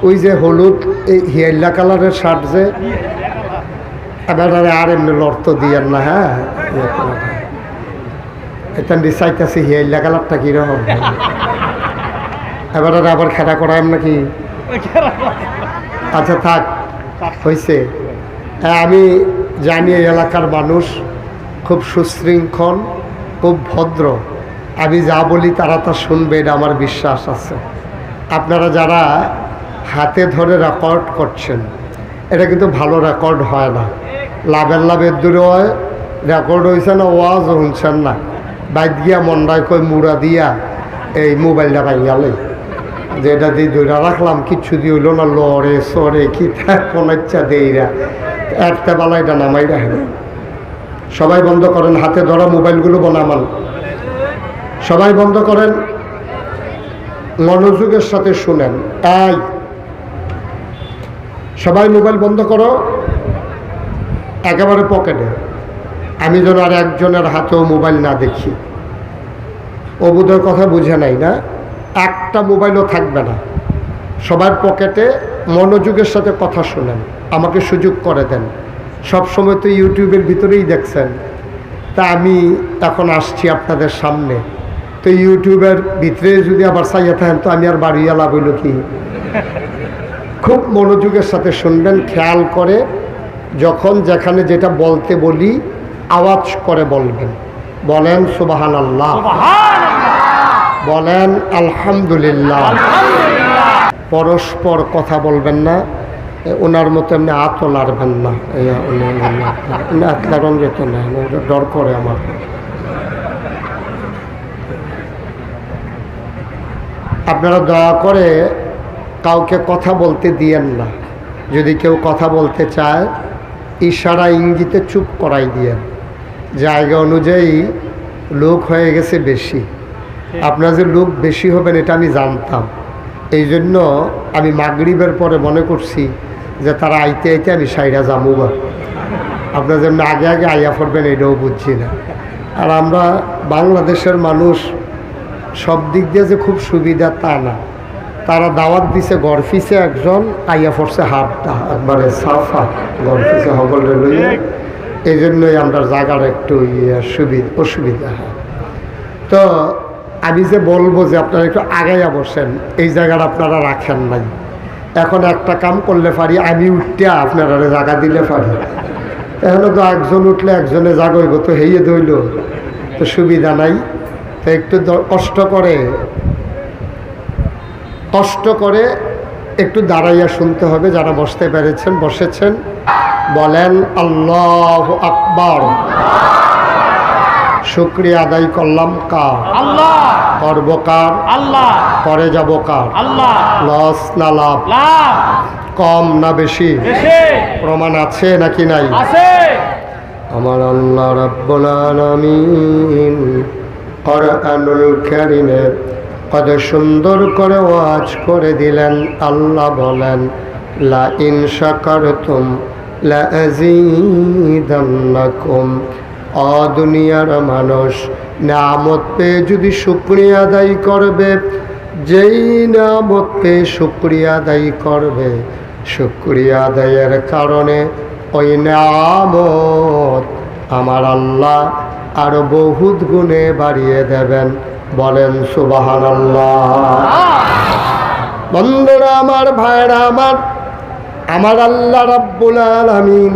ওই যে হলুদ এই হিয়াল্লা কালারের শার্ট যে এবারে আর এমনি লড়তো দিয়েন না। হ্যাঁ এটা চাইতেছি হিয়াল্লা কালারটা কীরকম, এবারে আবার খেলা করায় নাকি? আচ্ছা থাক, হয়েছে। হ্যাঁ আমি জানি এই এলাকার মানুষ খুব সুশৃঙ্খল, খুব ভদ্র। আমি যা বলি তারা তা শুনবে, এটা আমার বিশ্বাস আছে। আপনারা যারা হাতে ধরে রেকর্ড করছেন, এটা কিন্তু ভালো রেকর্ড হয় না। লাভের দূরে হয়, রেকর্ড হয়েছে না, ওয়াজও শুনছেন না, বাইদ গিয়া মন্ডায় কই মুড়া দিয়া এই মোবাইলটা ভাঙালে, যেটা দিয়ে ধরে রাখলাম কিচ্ছু দিয়ে হইল না, লড়ে সরে কি কোন ইচ্ছা দেইরা একটা বেলা এটা নামাই রাখেন। সবাই বন্ধ করেন, হাতে ধরা মোবাইলগুলো বনামান সবাই বন্ধ করেন, মনোযোগের সাথে শুনেন। এই সবাই মোবাইল বন্ধ করো, একেবারে পকেটে। আমি যেন আর একজনের হাতেও মোবাইল না দেখি। ও বোধহয় কথা বুঝে নাই না, একটা মোবাইলও থাকবে না, সবার পকেটে। মনোযোগের সাথে কথা শুনেন, আমাকে সুযোগ করে দেন। সব সময় তো ইউটিউবের ভিতরেই দেখছেন, তা আমি এখন আসছি আপনাদের সামনে, তো ইউটিউবের ভিতরে যদি আবার চাইয়া থাকেন তো আমি আর বাড়িয়া লাভ হইল কি? খুব মনোযোগের সাথে শুনবেন, খেয়াল করে। যখন যেখানে যেটা বলতে বলি আওয়াজ করে বলবেন। বলেন সুবহানাল্লাহ, বলেন আলহামদুলিল্লাহ। পরস্পর কথা বলবেন না, ওনার মতো এমনি হাতও লাড়বেন না। হাত লাড়ন যেত না, ডর করে আমার। আপনারা দয়া করে কাউকে কথা বলতে দিয়েন না। যদি কেউ কথা বলতে চায় ইশারা ইঙ্গিতে চুপ করাই দিয়েন। জায়গা অনুযায়ী লোক হয়ে গেছে বেশি, আপনার যে লোক বেশি হবেন এটা আমি জানতাম। এই জন্য আমি মাগরিবের পরে মনে করছি যে তারা আইতে আইতে আমি সাইরা যামুবা। আপনার যেমন আগে আগে আইয়া পড়বেন এটাও বুঝছি না। আর আমরা বাংলাদেশের মানুষ সব দিক দিয়ে যে খুব সুবিধা তা না। তারা দাওয়াত দিছে গরফিসে, একজন আইয়া পড়ছে হাফটা একবারে সাফা গরফিসে হগলে লইয়া। এই জন্যই আমরা জায়গার একটু অসুবিধা হয়। তো আমি যে বলবো যে আপনারা একটু আগাইয়া বসেন, এই জায়গাটা আপনারা রাখেন নাই। এখন একটা কাম করলে পারি, আমি উঠতে আপনারা জায়গা দিলে পারি। এখন তো একজন উঠলে একজনে জাগইব, তো হেয়ে দইল তো সুবিধা নাই। তো একটু কষ্ট করে একটু দাঁড়াইয়া শুনতে হবে। যারা বসতে পেরেছেন বসেছেন, বলেন আল্লাহু আকবার। শুকরিয়া আদায় করলাম কার? আল্লাহ। করব কার? আল্লাহ। করে যাব কার? আল্লাহ। লস না লাভ? লাভ। কম না বেশি? বেশি। প্রমাণ আছে নাকি নাই? আছে। আমার আল্লাহ রাব্বুল আলামিন কোরআনুল কারীমে কত সুন্দর করে ওয়াজ করে দিলেন। আল্লাহ বলেন লা ইন শাকারতুম লা আযীদান্নাকুম। দুনিয়ার মানুষ নিয়ামত পেয়ে যদি শুকরিয়া আদায় করবে, যেই নিয়ামত পেয়ে শুকরিয়া আদায় করবে, শুকরিয়া আদায়ের কারণে ওই নিয়ামত আমার আল্লাহ আরো বহুত গুণে বাড়িয়ে দেবেন। বলেন সুবহানাল্লাহ। বন্ধুরা আমার, ভাইরা আমার আল্লাহ রাব্বুল আলামিন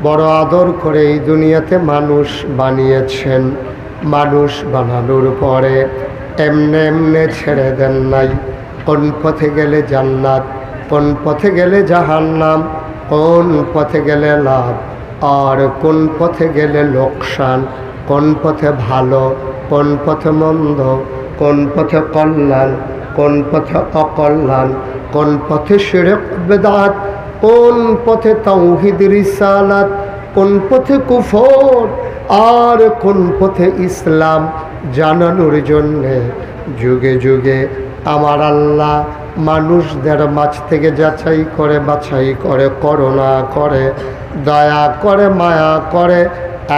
বড় আদর করে এই দুনিয়াতে মানুষ বানিয়েছেন। মানুষ বানানোর পরে এমনে এমনে ছেড়ে দেন নাই। কোন পথে গেলে জান্নাত, কোন পথে গেলে জাহান্নাম, কোন পথে গেলে লাভ আর কোন পথে গেলে লোকসান, কোন পথে ভালো, কোন পথে মন্দ, কোন পথে কল্যাণ, কোন পথে অকল্যাণ, কোন পথে শিরক বেদাত, কোন পথে তাওহীদ রিসালাত, কোন পথে কুফর আর কোন পথে ইসলাম জানানোর জন্যে যুগে যুগে আমার আল্লাহ মানুষদের মাঝ থেকে যাচাই করে বাছাই করে, করুণা করে, দয়া করে, মায়া করে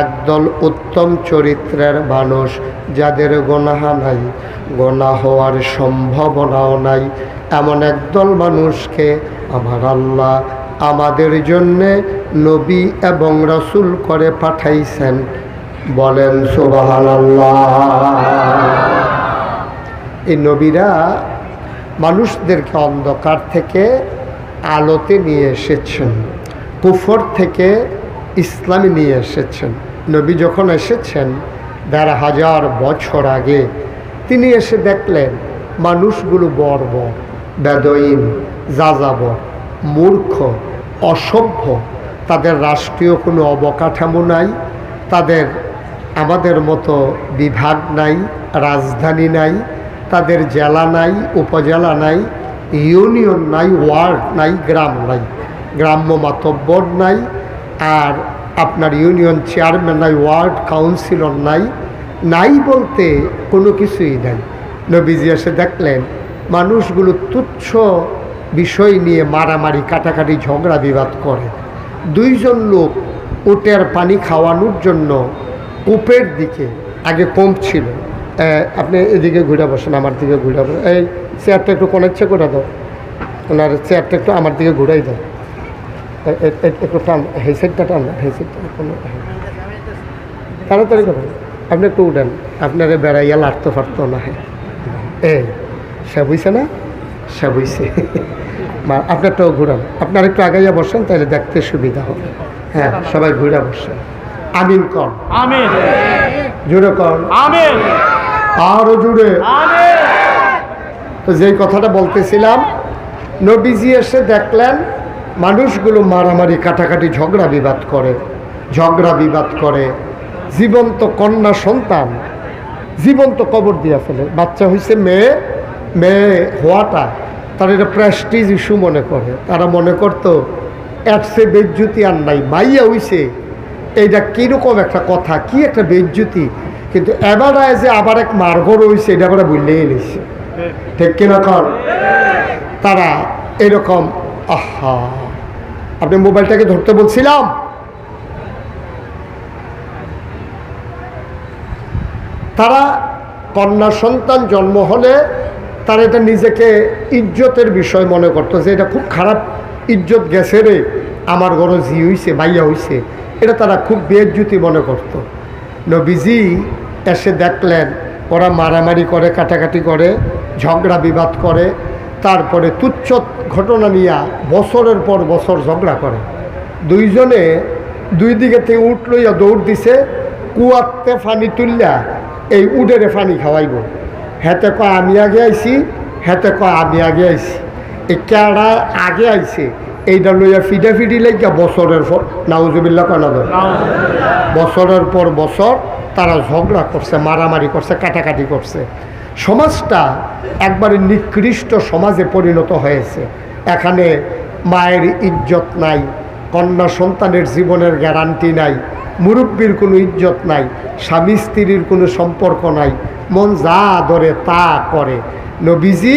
একদল উত্তম চরিত্রের মানুষ, যাদের গুনাহ নাই, গুনাহ হওয়ার সম্ভাবনাও নাই, এমন একদল মানুষকে আমার আল্লাহ আমাদের জন্যে নবী এবং রাসূল করে পাঠাইছেন। বলেন সুবহানাল্লাহ। এই নবীরা মানুষদেরকে অন্ধকার থেকে আলোতে নিয়ে এসেছেন, কুফর থেকে ইসলামে নিয়ে এসেছেন। নবী যখন এসেছেন ১৫০০ বছর আগে, তিনি এসে দেখলেন মানুষগুলো বর্বর, বেদইন, যাযাবর, মূর্খ, অসভ্য। তাদের রাষ্ট্রীয় কোনো অবকাঠামো নাই, তাদের আমাদের মতো বিভাগ নাই, রাজধানী নাই, তাদের জেলা নাই, উপজেলা নাই, ইউনিয়ন নাই, ওয়ার্ড নাই, গ্রাম নাই, গ্রাম্য মাতব্বর নাই, আর আপনার ইউনিয়ন চেয়ারম্যান নাই, ওয়ার্ড কাউন্সিলর নাই, নাই বলতে কোনো কিছুই নাই। নবীজি এসে দেখলেন মানুষগুলো তুচ্ছ বিষয় নিয়ে মারামারি, কাটাকাটি, ঝগড়া বিবাদ করে। দুইজন লোক উটের পানি খাওয়ানোর জন্য কূপের দিকে, আগে কম ছিল, আপনি এদিকে ঘুরে বসেন, আমার দিকে ঘুরে বসেন, এই চেয়ারটা একটু কোণেচ্ছে করে দাও, ওনার চেয়ারটা একটু আমার দিকে ঘুরাই দাও, একটু টান, হেডসেটটা টান, হেডসেটটা তাড়াতাড়ি করেন, আপনি একটু উঠেন, আপনারা বেড়াইয়া লাড়তে পারতো না। হ্যাঁ, এই সে বুঝছে না, সে বুঝছে। আপনি একটু ঘুরান, আপনার একটু আগাইয়া বসেন, তাহলে দেখতে সুবিধা হবে। হ্যাঁ, সবাই ঘুরে বসেন। আমিন কর, আমিন, জুড়ে কর, আমিন, আরো জুড়ে। তো যেই কথাটা বলতেছিলাম, নবীজি এসে দেখলেন মানুষগুলো মারামারি, কাটাকাটি, ঝগড়া বিবাদ করে। জীবন্ত কন্যা সন্তান জীবন্ত কবর দিয়া ফেলে। বাচ্চা হয়েছে মেয়ে হওয়াটা তারা এটা প্রেস্টিজ ইস্যু মনে করে। তারা মনে করতো এর সে বেজ্জুতি আর নাই, মাইয়া হইছে, এইটা কীরকম একটা কথা, কি একটা বেজ্জুতি। কিন্তু এবার যে আবার এক মারঘর হয়েছে, এটা আমরা বুঝলেই নিচ্ছে, ঠিক কিনা কর। তারা এরকম, আহা, আপনি মোবাইলটাকে ধরতে বলছিলাম। তারা কন্যা সন্তান জন্ম হলে তারা এটা নিজেকে ইজ্জতের বিষয় মনে করতো, যে এটা খুব খারাপ ইজ্জত গেছে রে, আমার ঘরে জি হইছে, ভাইয়া হইছে, এটা তারা খুব বেইজ্জতি মনে করত। নবীজি এসে দেখলেন ওরা মারামারি করে, কাটাকাটি করে, ঝগড়া বিবাদ করে, তারপরে তুচ্ছ ঘটনা নিয়ে বছরের পর বছর ঝগড়া করে। দুইজনে দুই দিকে থেকে উঠ লইয়া দৌড় দিছে, কুয়াতে ফানি তুললা এই উডেরে ফানি খাওয়াইব। হেতে কয় আমি আগে আইছি, হেতে কয় আমি আগে আইছি। এই কেডা আগে আইছে এইটা লইয়া ফিডাফিডি লাগিয়া বছরের পর, নাউজুবিল্লাহ কানা ধর, বছরের পর বছর তারা ঝগড়া করছে, মারামারি করছে, কাটাকাটি করছে। সমাজটা একবারে নিকৃষ্ট সমাজে পরিণত হয়েছে। এখানে মায়ের ইজ্জত নাই, কন্যা সন্তানের জীবনের গ্যারান্টি নাই, মুরব্বীর কোনো ইজ্জত নাই, স্বামী স্ত্রীর কোনো সম্পর্ক নাই, মন যা ধরে তা করে। নবীজি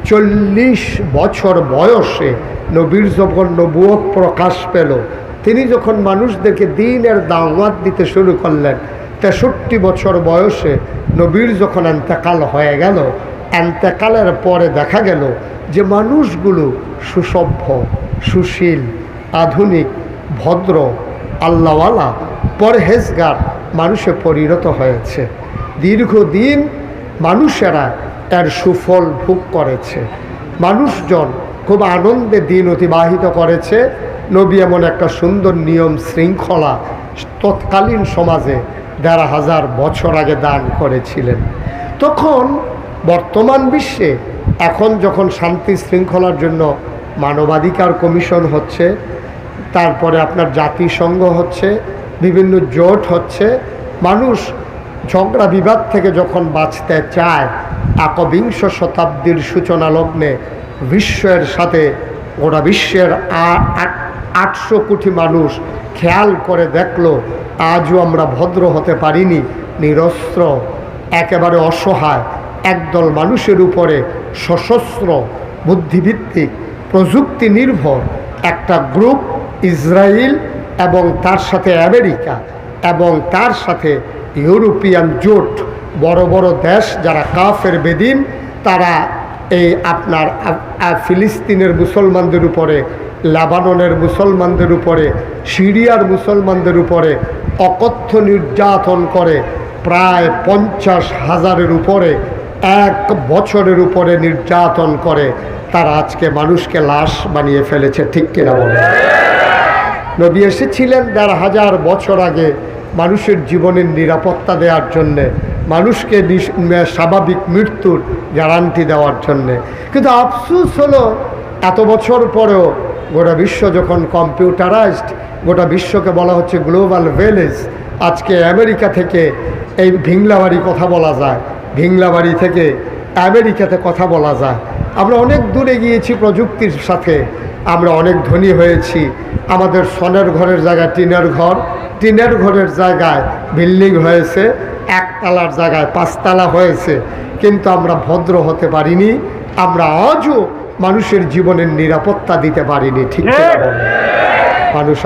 40 বছর বয়সে নবীর যখন নবুয়ত প্রকাশ পেল, তিনি যখন মানুষদেরকে দ্বীনের দাওয়াত দিতে শুরু করলেন, 63 বছর বয়সে নবীর যখন এন্তেকাল হয়ে গেল, এন্তেকালের পরে দেখা গেল যে মানুষগুলো সুসভ্য, সুশীল, আধুনিক, ভদ্র, আল্লাহওয়ালা, পরহেজগার মানুষে পরিণত হয়েছে। দীর্ঘদিন মানুষেরা এর সুফল ভোগ করেছে, মানুষজন খুব আনন্দে দিন অতিবাহিত করেছে। নবী এমন একটা সুন্দর নিয়ম শৃঙ্খলা তৎকালীন সমাজে ১৫০০ বছর আগে দান করেছিলেন। তখন বর্তমান বিশ্বে এখন যখন শান্তি শৃঙ্খলার জন্য মানবাধিকার কমিশন হচ্ছে, তারপরে আপনার জাতিসংঘ হচ্ছে, বিভিন্ন জোট হচ্ছে, মানুষ ঝগড়া বিবাদ থেকে যখন বাঁচতে চায়, একবিংশ শতাব্দীর সূচনা লগ্নে বিশ্বের সাথে গোটা বিশ্বের 800 কোটি মানুষ খেয়াল করে দেখলো আজও আমরা ভদ্র হতে পারিনি। নিরস্ত্র, একেবারে অসহায় একদল মানুষের উপরে সশস্ত্র, বুদ্ধিভিত্তিক, প্রযুক্তি নির্ভর একটা গ্রুপ, ইসরায়েল এবং তার সাথে আমেরিকা, এবং তার সাথে ইউরোপিয়ান জোট, বড় বড় দেশ যারা কাফের বেদিন, তারা এই আপনার ফিলিস্তিনের মুসলমানদের উপরে, লেবাননের মুসলমানদের উপরে, সিরিয়ার মুসলমানদের উপরে অকথ্য নির্যাতন করে। প্রায় 50,000-এর উপরে এক বছরের উপরে নির্যাতন করে তারা আজকে মানুষকে লাশ বানিয়ে ফেলেছে। ঠিক কিনা বলে? নবী এসেছিলেন 1500 বছর আগে মানুষের জীবনের নিরাপত্তা দেওয়ার জন্যে, মানুষকে স্বাভাবিক মৃত্যুর গ্যারান্টি দেওয়ার জন্যে। কিন্তু আফসোস হলো এত বছর পরেও গোটা বিশ্ব যখন কম্পিউটারাইজড, গোটা বিশ্বকে বলা হচ্ছে গ্লোবাল ভিলেজ। আজকে আমেরিকা থেকে এই ভিংলাবাড়ি কথা বলা যায়, ভিংলাবাড়ি থেকে আমেরিকাতে কথা বলা যায়। আমরা অনেক দূরে গিয়েছি প্রযুক্তির সাথে, আমরা অনেক ধনী হয়েছি। আমাদের সোনের ঘরের জায়গায় টিনের ঘর, টিনের ঘরের জায়গায় বিল্ডিং হয়েছে, একতলার জায়গায় 5 তলা হয়েছে। কিন্তু আমরা ভদ্র হতে পারিনি, আমরা আজও মানুষের জীবনের নিরাপত্তা দিতে পারিনি। ঠিক মানুষ